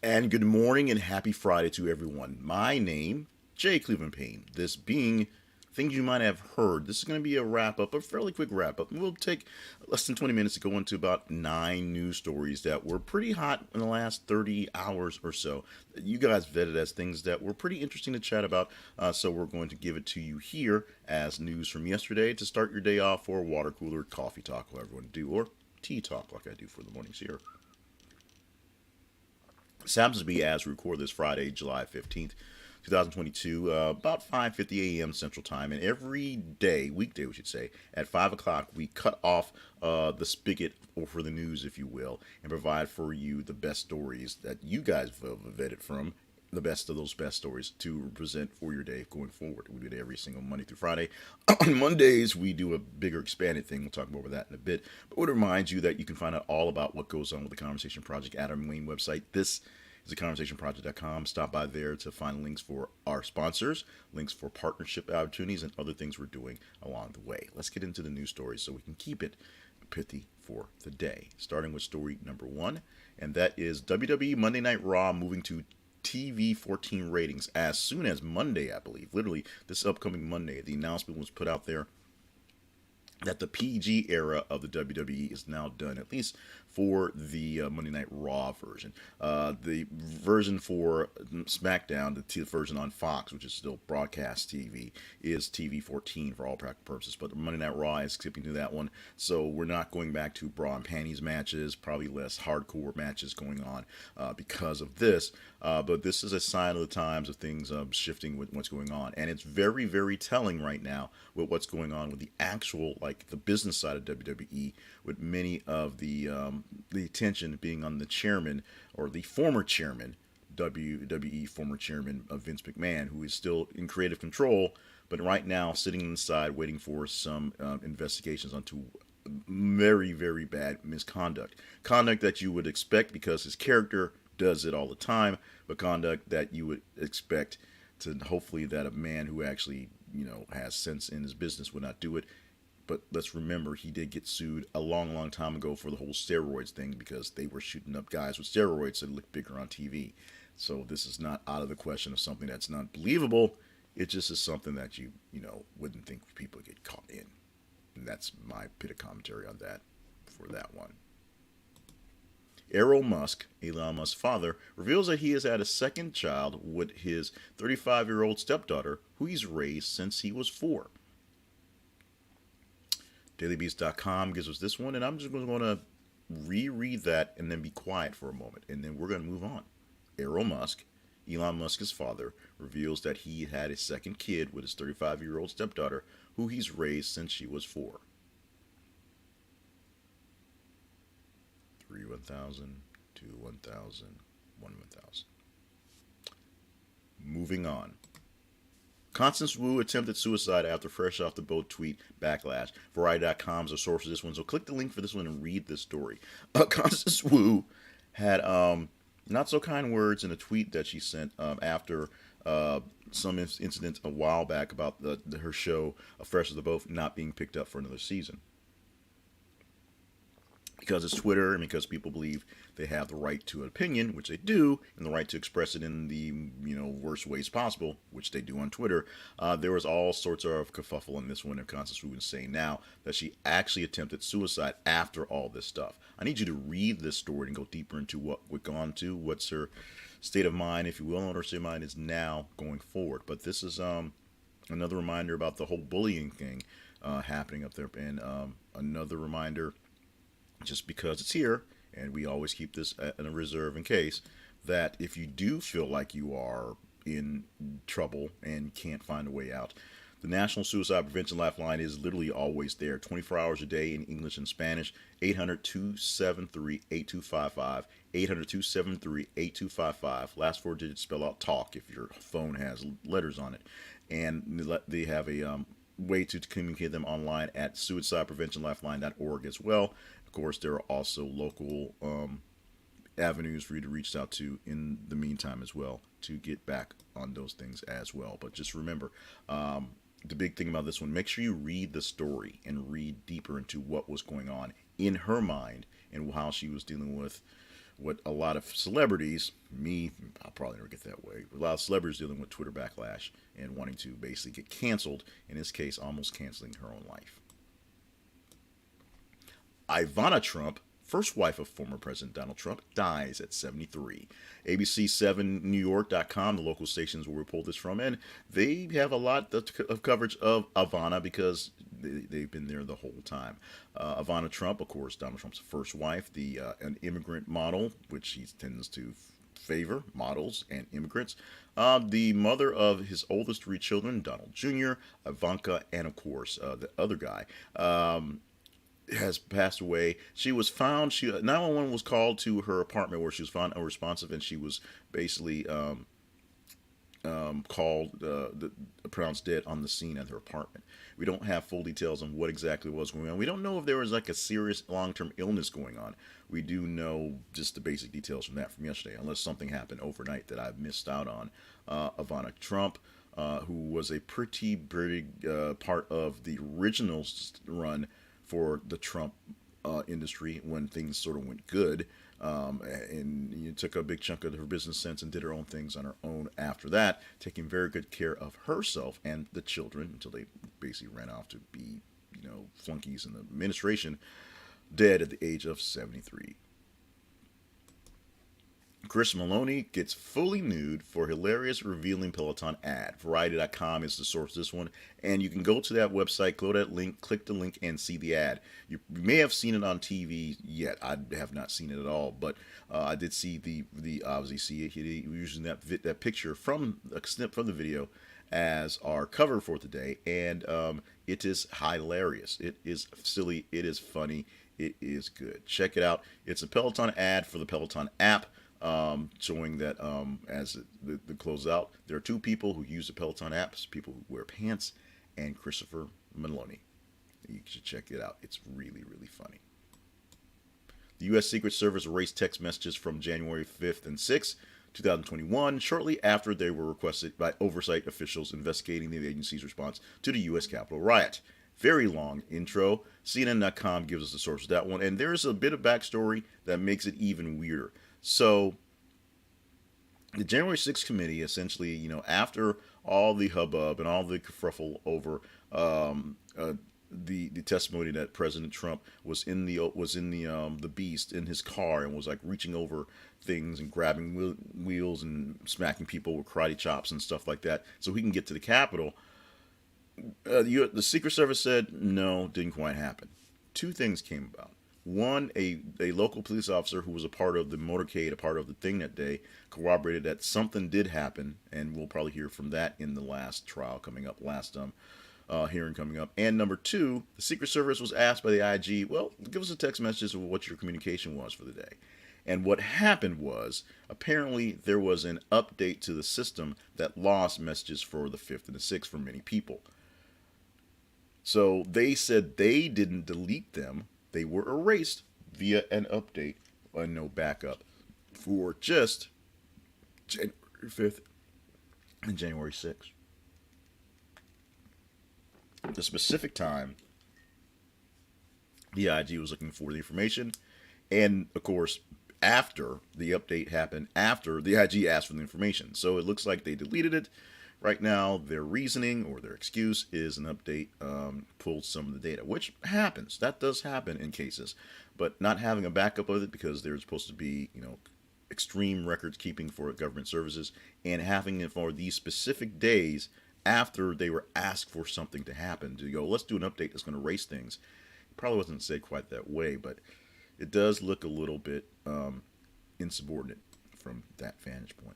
And good morning and happy Friday to everyone. My name, Jay Cleveland Payne. This being things you might have heard. This is going to be a wrap up, a fairly quick wrap up. We'll take less than 20 minutes to go into about 9 news stories that were pretty hot in the last 30 hours or so. You guys vetted as things that were pretty interesting to chat about. So we're going to give it to you here as news from yesterday to start your day off, or water cooler, coffee talk, whatever you want to do, or tea talk like I do for the mornings here. This happens to be as we record this Friday, July 15th, 2022, about 5:50 a.m. Central Time. And every day, weekday we should say, at 5 o'clock, we cut off the spigot or for the news, if you will, and provide for you the best stories that you guys have vetted from. The best of those best stories to present for your day going forward. We do it every single Monday through Friday. On Mondays, we do a bigger expanded thing. We'll talk more about that in a bit. But I would remind you that you can find out all about what goes on with the Conversation Project at our main website. This is theconversationproject.com. Stop by there to find links for our sponsors, links for partnership opportunities, and other things we're doing along the way. Let's get into the news stories so we can keep it pithy for the day. Starting with story number one, and that is WWE Monday Night Raw moving to TV 14 ratings as soon as Monday, I believe. Literally, this upcoming Monday, the announcement was put out there that the PG era of the WWE is now done, at least for the Monday Night Raw version. The version for SmackDown, the version on Fox, which is still broadcast TV, is TV 14 for all practical purposes. But the Monday Night Raw is skipping to that one, so we're not going back to bra and panties matches, probably less hardcore matches going on because of this. But this is a sign of the times of things shifting with what's going on, and it's very, very telling right now with what's going on with the actual, like the business side of WWE, with many of the attention being on the chairman or the former chairman, WWE former chairman of Vince McMahon, who is still in creative control, but right now sitting on the side waiting for some investigations onto very, very bad misconduct. Conduct that you would expect because his character does it all the time, but conduct that you would expect to hopefully that a man who actually, has sense in his business would not do it. But let's remember, he did get sued a long, long time ago for the whole steroids thing because they were shooting up guys with steroids that look bigger on TV. So this is not out of the question of something that's not believable. It just is something that you wouldn't think people get caught in. And that's my bit of commentary on that for that one. Errol Musk, Elon Musk's father, reveals that he has had a second child with his 35-year-old stepdaughter, who he's raised since he was 4. DailyBeast.com gives us this one, and I'm just going to reread that and then be quiet for a moment, and then we're going to move on. Errol Musk, Elon Musk's father, reveals that he had a second kid with his 35-year-old stepdaughter, who he's raised since she was 4. 3 1,000, 2 1,000, 1 1,000. Moving on. Constance Wu attempted suicide after fresh off the boat tweet backlash. Variety.com is a source for this one, so click the link for this one and read this story. Constance Wu had not so kind words in a tweet that she sent after some incident a while back about her show, Fresh off the Boat, not being picked up for another season. Because it's Twitter and because people believe they have the right to an opinion, which they do, and the right to express it in the worst ways possible, which they do on Twitter. There was all sorts of kerfuffle in this one, and Constance Wu is saying now that she actually attempted suicide after all this stuff. I need you to read this story and go deeper into what we've gone to, what's her state of mind, if you will, and what her state of mind is now going forward. But this is another reminder about the whole bullying thing happening up there, and another reminder, just because it's here, and we always keep this in a reserve in case, that if you do feel like you are in trouble and can't find a way out, the National Suicide Prevention Lifeline is literally always there, 24 hours a day in English and Spanish. 800-273-8255, 800-273-8255. Last 4 digits spell out TALK if your phone has letters on it. And they have a way to communicate them online at suicidepreventionlifeline.org as well. Of course, there are also local avenues for you to reach out to in the meantime as well to get back on those things as well. But just remember, the big thing about this one, make sure you read the story and read deeper into what was going on in her mind and how she was dealing with what a lot of celebrities, me, I'll probably never get that way, but a lot of celebrities dealing with Twitter backlash and wanting to basically get canceled, in this case, almost canceling her own life. Ivana Trump, first wife of former President Donald Trump, dies at 73. ABC7NewYork.com, the local stations will report this from, and they have a lot of coverage of Ivana because they've been there the whole time. Ivana Trump, of course, Donald Trump's first wife, an immigrant model, which he tends to favor models and immigrants. The mother of his oldest three children, Donald Jr., Ivanka, and of course the other guy. Has passed away. She was found. 911 was called to her apartment where she was found unresponsive, and she was basically called pronounced dead on the scene at her apartment. We don't have full details on what exactly was going on. We don't know if there was like a serious long-term illness going on. We do know just the basic details from yesterday, unless something happened overnight that I've missed out on. Ivana Trump, who was a pretty big part of the original run for the Trump industry when things sort of went good, and you took a big chunk of her business sense and did her own things on her own after that, taking very good care of herself and the children until they basically ran off to be, flunkies in the administration, dead at the age of 73. Chris Meloni gets fully nude for hilarious revealing Peloton ad. Variety.com is the source of this one. And you can go to that website, go to that link, click the link, and see the ad. You may have seen it on TV yet. I have not seen it at all. But I did see the obviously see it. Using that picture from a snip from the video as our cover for today. And it is hilarious. It is silly. It is funny. It is good. Check it out. It's a Peloton ad for the Peloton app. Showing that as the close out, there are two people who use the Peloton apps, people who wear pants, and Christopher Meloni. You should check it out. It's really, really funny. The U.S. Secret Service erased text messages from January 5th and 6th, 2021, shortly after they were requested by oversight officials investigating the agency's response to the U.S. Capitol riot. Very long intro. CNN.com gives us the source of that one, and there's a bit of backstory that makes it even weirder. So, the January 6th committee essentially, after all the hubbub and all the kerfuffle over the testimony that President Trump was in the Beast in his car and was like reaching over things and grabbing wheels and smacking people with karate chops and stuff like that, so he can get to the Capitol. The Secret Service said no, didn't quite happen. Two things came about. One, a local police officer who was a part of the motorcade, a part of the thing that day, corroborated that something did happen, and we'll probably hear from that in the last trial coming up, hearing coming up. And number two, the Secret Service was asked by the IG, well, give us a text message of what your communication was for the day. And what happened was, apparently there was an update to the system that lost messages for the 5th and the 6th for many people. So they said they didn't delete them. They were erased via an update and no backup for just January 5th and January 6th. The specific time the IG was looking for the information, and of course, after the update happened, after the IG asked for the information. So it looks like they deleted it. Right now, their reasoning or their excuse is an update pulled some of the data, which happens. That does happen in cases. But not having a backup of it because there's supposed to be, extreme records keeping for government services, and having it for these specific days after they were asked for something to happen to go, let's do an update that's going to erase things. It probably wasn't said quite that way, but it does look a little bit insubordinate from that vantage point.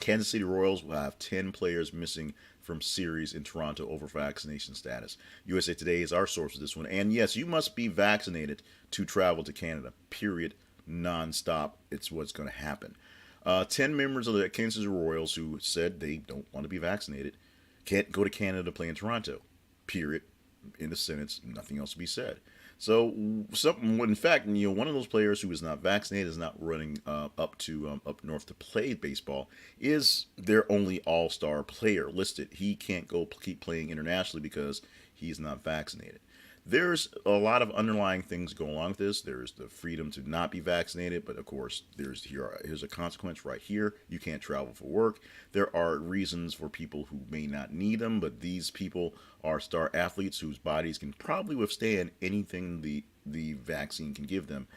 Kansas City Royals will have 10 players missing from series in Toronto over vaccination status. USA Today is our source of this one. And yes, you must be vaccinated to travel to Canada, period, nonstop. It's what's going to happen. 10 members of the Kansas City Royals who said they don't want to be vaccinated can't go to Canada to play in Toronto, period. In the sentence, nothing else to be said. So, in fact, one of those players who is not vaccinated, is not running up north to play baseball, is their only all-star player listed. He can't go keep playing internationally because he's not vaccinated. There's a lot of underlying things going along with this. There's the freedom to not be vaccinated, but of course, here's a consequence right here. You can't travel for work. There are reasons for people who may not need them, but these people are star athletes whose bodies can probably withstand anything the vaccine can give them.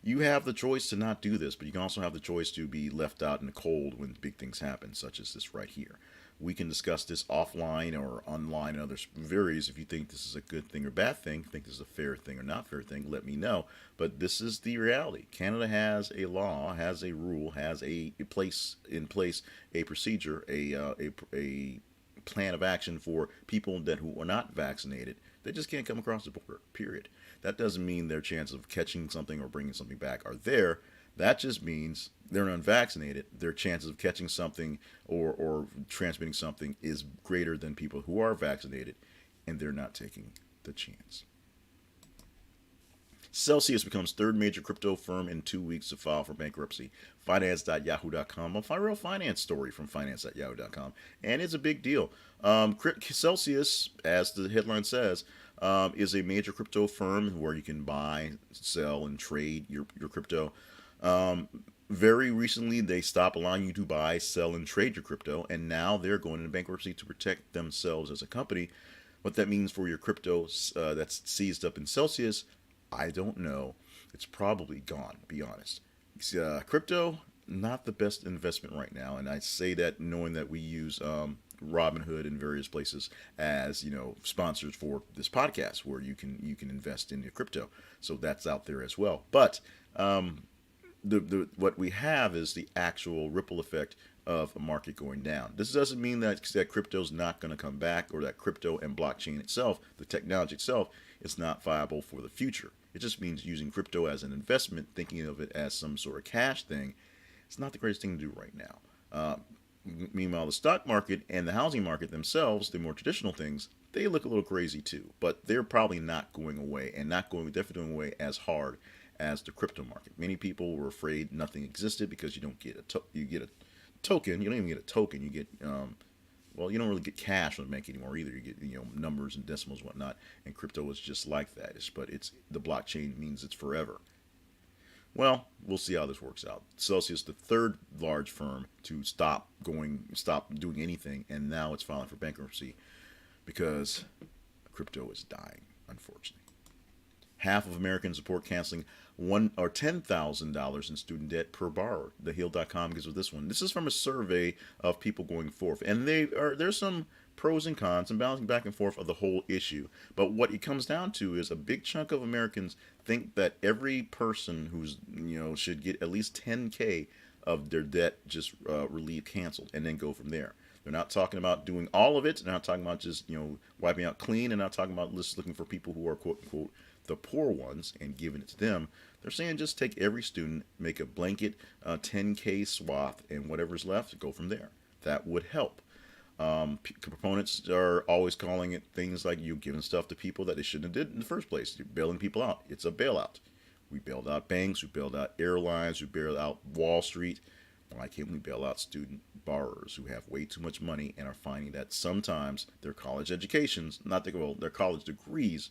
You have the choice to not do this, but you can also have the choice to be left out in the cold when big things happen, such as this right here. We can discuss this offline or online and other varies. If you think this is a good thing or bad thing, think this is a fair thing or not fair thing, let me know. But this is the reality. Canada has a law, has a rule, has a place in place, a procedure, a plan of action for people that who are not vaccinated. They just can't come across the border, period. That doesn't mean their chances of catching something or bringing something back are there. That just means they're unvaccinated. Their chances of catching something or transmitting something is greater than people who are vaccinated, and they're not taking the chance. Celsius becomes third major crypto firm in 2 weeks to file for bankruptcy. Finance.yahoo.com. A real finance story from finance.yahoo.com. And it's a big deal. Celsius, as the headline says, is a major crypto firm where you can buy, sell, and trade your crypto. Very recently, they stopped allowing you to buy, sell, and trade your crypto, and now they're going into bankruptcy to protect themselves as a company. What that means for your crypto that's seized up in Celsius, I don't know. It's probably gone, to be honest. Crypto, not the best investment right now, and I say that knowing that we use Robinhood and various places as sponsors for this podcast, where you can invest in your crypto. So that's out there as well. But what we have is the actual ripple effect of a market going down. This doesn't mean that crypto's not going to come back, or that crypto and blockchain itself, the technology itself, is not viable for the future. It just means using crypto as an investment, thinking of it as some sort of cash thing. It's not the greatest thing to do right now. Meanwhile, the stock market and the housing market themselves, the more traditional things, they look a little crazy too. But they're probably not going away, and definitely going away as hard as the crypto market. Many people were afraid nothing existed because you don't get you get a token. You don't even get a token. You get you don't really get cash on the bank anymore either. You get numbers and decimals and whatnot. And crypto is just like that. But the blockchain means it's forever. Well, we'll see how this works out. Celsius, the third large firm to stop doing anything, and now it's filing for bankruptcy because crypto is dying, unfortunately. Half of Americans report canceling $10,000 in student debt per borrower. TheHill.com gives us this one. This is from a survey of people going forth, and there's some pros and cons and balancing back and forth of the whole issue. But what it comes down to is a big chunk of Americans think that every person who's should get at least 10K of their debt just relieved, canceled, and then go from there. They're not talking about doing all of it. They're not talking about just wiping out clean. They're not talking about just looking for people who are quote unquote the poor ones and giving it to them. They're saying just take every student, make a blanket 10K swath, and whatever's left, go from there. That would help. Proponents are always calling it things like you giving stuff to people that they shouldn't have did in the first place. You're bailing people out. It's a bailout. We bailed out banks. We bailed out airlines. We bailed out Wall Street. Why can't we bail out student borrowers who have way too much money and are finding that sometimes their college educations, their college degrees,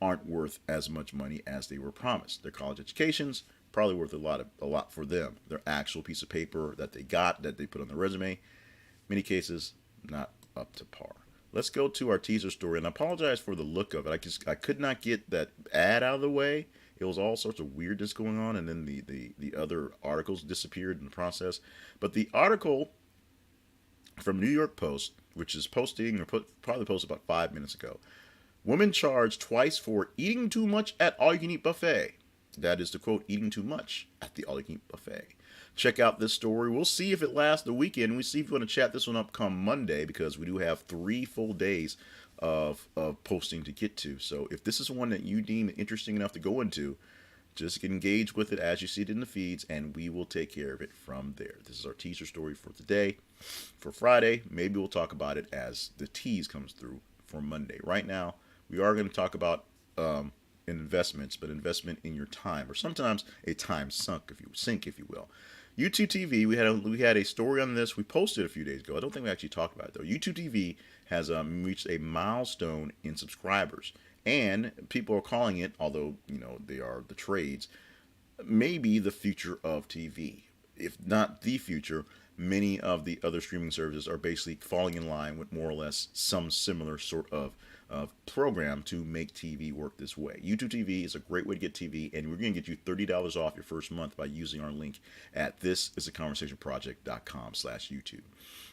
aren't worth as much money as they were promised. Their college educations probably worth a lot for them. Their actual piece of paper that they got, that they put on their resume, many cases not up to par. Let's go to our teaser story, and I apologize for the look of it. I could not get that ad out of the way. It was all sorts of weirdness going on, and then the other articles disappeared in the process. But the article from New York Post, which is probably posted about 5 minutes ago, woman charged twice for eating too much at all-you-can-eat buffet. That is to quote, eating too much at the all-you-can-eat buffet. Check out this story. We'll see if it lasts the weekend. We'll see if you want to chat this one up come Monday, because we do have 3 full days of posting to get to. So if this is one that you deem interesting enough to go into, just engage with it as you see it in the feeds, and we will take care of it from there. This is our teaser story for today. For Friday, maybe we'll talk about it as the tease comes through for Monday. Right now, we are going to talk about investments, but investment in your time, or sometimes a time sink, if you will. YouTube TV, we had a story on this. We posted a few days ago. I don't think we actually talked about it though. YouTube TV has reached a milestone in subscribers, And people are calling it, although they are the trades, maybe the future of TV. If not the future, many of the other streaming services are basically falling in line with more or less some similar sort of program to make TV work this way. YouTube TV is a great way to get TV, and we're going to get you $30 off your first month by using our link at thisisaconversationproject.com/YouTube.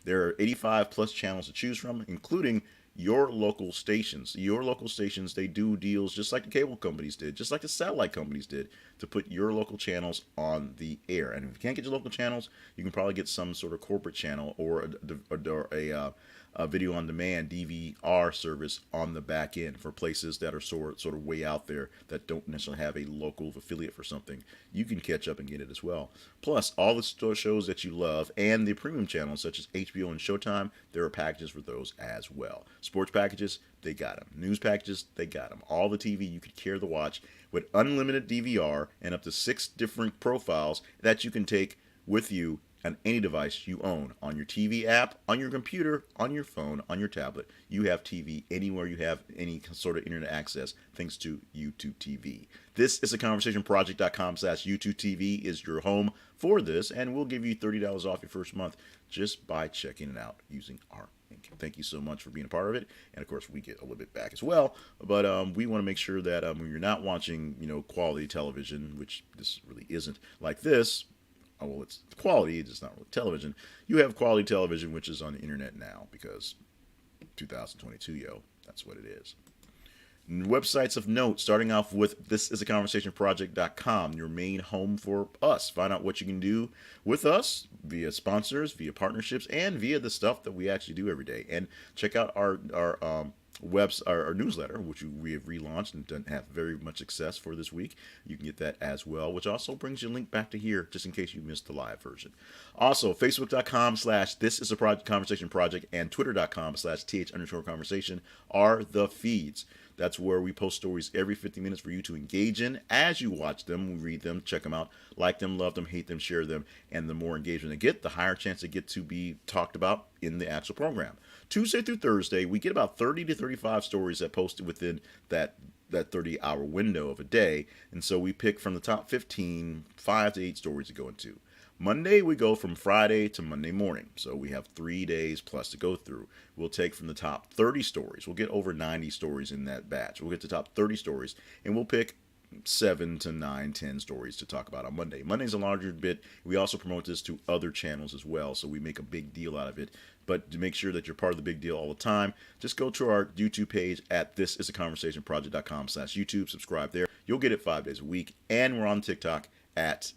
There are 85 plus channels to choose from, including your local stations. Your local stations, they do deals just like the cable companies did, just like the satellite companies did, to put your local channels on the air. And if you can't get your local channels, you can probably get some sort of corporate channel or a video on demand DVR service on the back end for places that are sort of way out there that don't necessarily have a local affiliate for something. You can catch up and get it as well. Plus, all the shows that you love and the premium channels such as HBO and Showtime, there are packages for those as well. Sports packages, they got them. News packages, they got them. All the TV you could care to watch with unlimited DVR and up to 6 different profiles that you can take with you on any device you own. On your TV app, on your computer, on your phone, on your tablet. You have TV anywhere you have any sort of internet access thanks to YouTube TV. This is a conversationproject.com/YouTube TV is your home for this, and we'll give you $30 off your first month just by checking it out using our link. Thank you so much for being a part of it, and of course we get a little bit back as well, but we want to make sure that when you're not watching quality television, which this really isn't like this, well, it's quality, it's not really television. You have quality television, which is on the internet now, because 2022, that's what it is. Websites of note, starting off with thisisaconversationproject.com, your main home for us. Find out what you can do with us via sponsors, via partnerships, and via the stuff that we actually do every day. And check out our newsletter, which we have relaunched and done have very much success for this week. You can get that as well, which also brings you a link back to here, just in case you missed the live version. Also, facebook.com/thisisaconversationproject and twitter.com/th_conversation are the feeds. That's where we post stories every 50 minutes for you to engage in as you watch them. We read them, check them out, like them, love them, hate them, share them, and the more engagement they get, the higher chance they get to be talked about in the actual program. Tuesday through Thursday, we get about 30 to 35 stories that posted within that 30-hour window of a day, and so we pick from the top 15, 5 to 8 stories to go into. Monday, we go from Friday to Monday morning, so we have 3 days plus to go through. We'll take from the top 30 stories. We'll get over 90 stories in that batch. We'll get the top 30 stories, and we'll pick 7 to 9, 10 stories to talk about on Monday. Monday's a larger bit. We also promote this to other channels as well, so we make a big deal out of it. But to make sure that you're part of the big deal all the time, just go to our YouTube page at thisisaconversationproject.com/YouTube. Subscribe there. You'll get it 5 days a week. And we're on TikTok at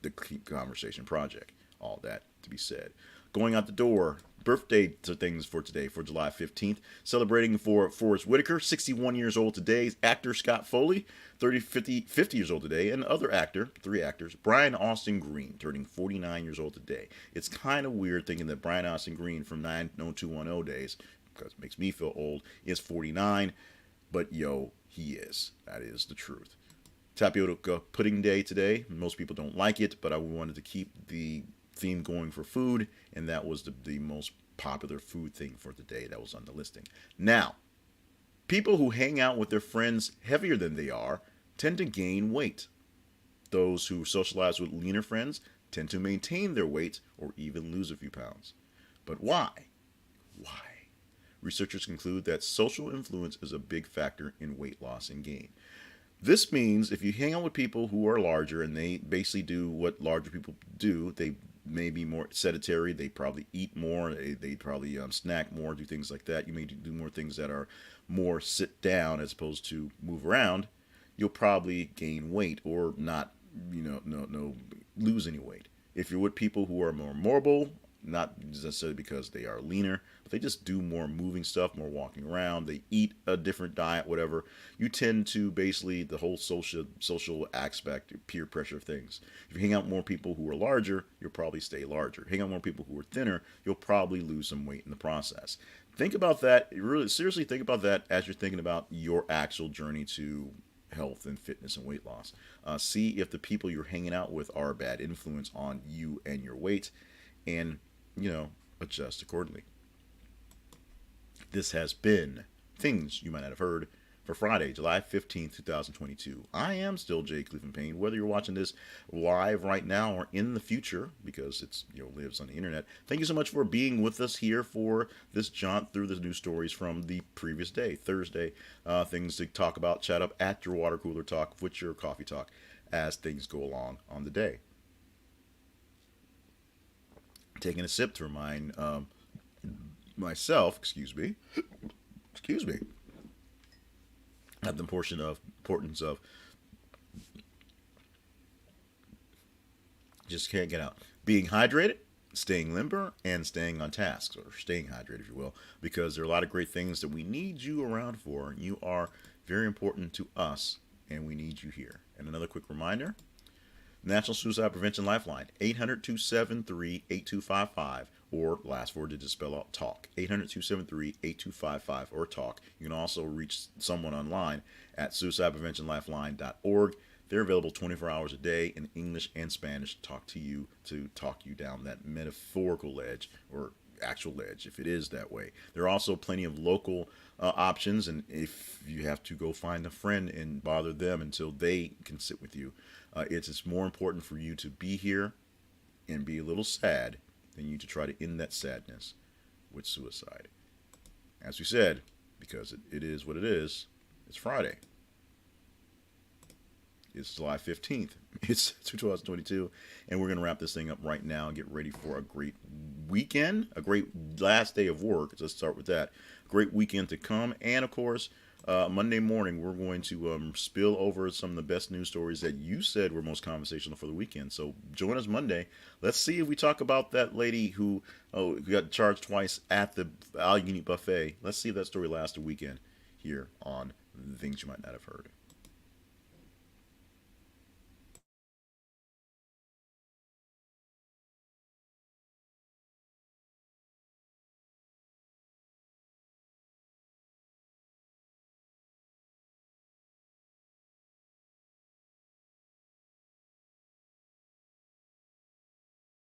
the Conversation Project. All that to be said. Going out the door, birthday to things for today, for July 15th. Celebrating for Forrest Whitaker, 61 years old today. Actor Scott Foley, 50 years old today. And other actor, 3 actors, Brian Austin Green, turning 49 years old today. It's kind of weird thinking that Brian Austin Green from 90210 days, because it makes me feel old, is 49. But he is. That is the truth. Tapioca pudding day today. Most people don't like it, but I wanted to keep the theme going for food, and that was the most popular food thing for the day that was on the listing. Now, people who hang out with their friends heavier than they are tend to gain weight. Those who socialize with leaner friends tend to maintain their weight or even lose a few pounds. But why? Why? Researchers conclude that social influence is a big factor in weight loss and gain. This means if you hang out with people who are larger and they basically do what larger people do, they may be more sedentary, they probably eat more, they probably snack more, do things like that. You may do more things that are more sit down as opposed to move around. You'll probably gain weight or not, lose any weight. If you're with people who are more mobile, not necessarily because they are leaner, but they just do more moving stuff, more walking around, they eat a different diet, whatever, you tend to basically the whole social aspect, peer pressure things. If you hang out with more people who are larger, you'll probably stay larger. Hang out with more people who are thinner, you'll probably lose some weight in the process. Think about that, really seriously think about that as you're thinking about your actual journey to health and fitness and weight loss. See if the people you're hanging out with are a bad influence on you and your weight, and adjust accordingly. This has been Things You Might Not Have Heard for Friday, July 15th, 2022. I am still Jay Cleveland Payne. Whether you're watching this live right now or in the future, because it's lives on the internet, thank you so much for being with us here for this jaunt through the news stories from the previous day, Thursday. Things to talk about, chat up at your water cooler talk, with your coffee talk, as things go along on the day. Taking a sip to remind myself, excuse me, at the importance of just can't get out. Being hydrated, staying limber, and staying on task, or staying hydrated, if you will, because there are a lot of great things that we need you around for. You are very important to us, and we need you here. And another quick reminder, National Suicide Prevention Lifeline, 800-273-8255, or last four digits spell out TALK, 800-273-8255, or TALK. You can also reach someone online at suicidepreventionlifeline.org. They're available 24 hours a day in English and Spanish to talk you down that metaphorical ledge, or actual ledge, if it is that way. There are also plenty of local options, and if you have to go find a friend and bother them until they can sit with you, it's more important for you to be here and be a little sad than you to try to end that sadness with suicide. As we said, because it is what it is, it's Friday. It's July 15th. It's 2022, and we're going to wrap this thing up right now and get ready for a great weekend, a great last day of work. Let's start with that. Great weekend to come, and of course, Monday morning, we're going to spill over some of the best news stories that you said were most conversational for the weekend. So join us Monday. Let's see if we talk about that lady who got charged twice at the all-you-can-eat buffet. Let's see if that story lasts a weekend here on Things You Might Not Have Heard.